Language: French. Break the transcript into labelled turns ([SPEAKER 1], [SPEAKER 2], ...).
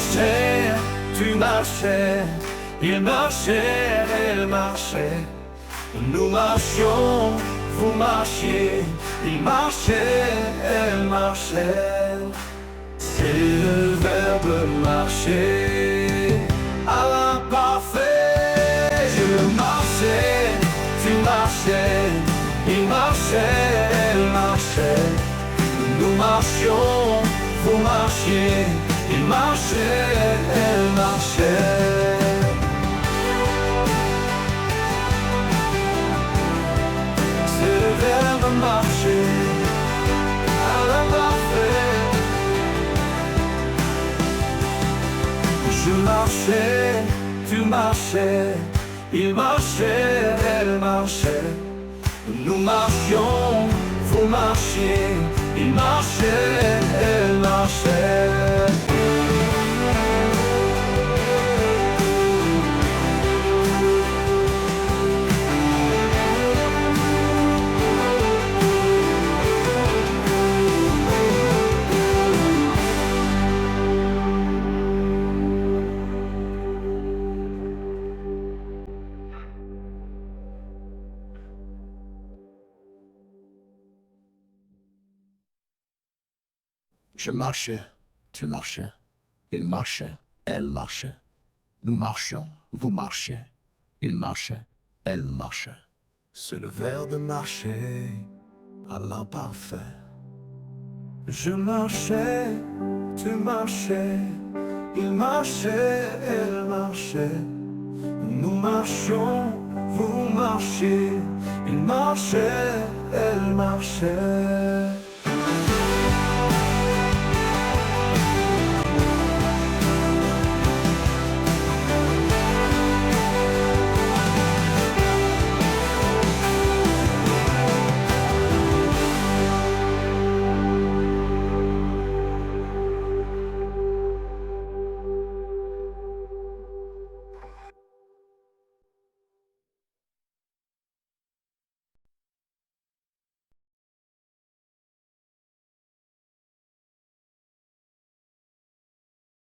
[SPEAKER 1] marchait, tu marchais, il marchait, elle marchait. Nous marchions, vous marchiez, il marchait, elle marchait. C'est le verbe marcher à l'imparfait. Je marchais, tu marchais, il marchait, elle marchait. Nous marchions, vous marchiez, il marchait, elle marchait. C'est le verbe marcher à l'imparfait. Je marchais, tu marchais, il marchait, elle marchait. Nous marchions, vous marchiez, il marchait, elle marchait.
[SPEAKER 2] Je marchais, tu marchais, il marchait, elle marchait. Nous marchions, vous marchiez, il marchait, elle marchait.
[SPEAKER 1] C'est le verbe marcher à l'imparfait. Je marchais, tu marchais, il marchait, elle marchait. Nous marchions, vous marchiez, il marchait, elle marchait.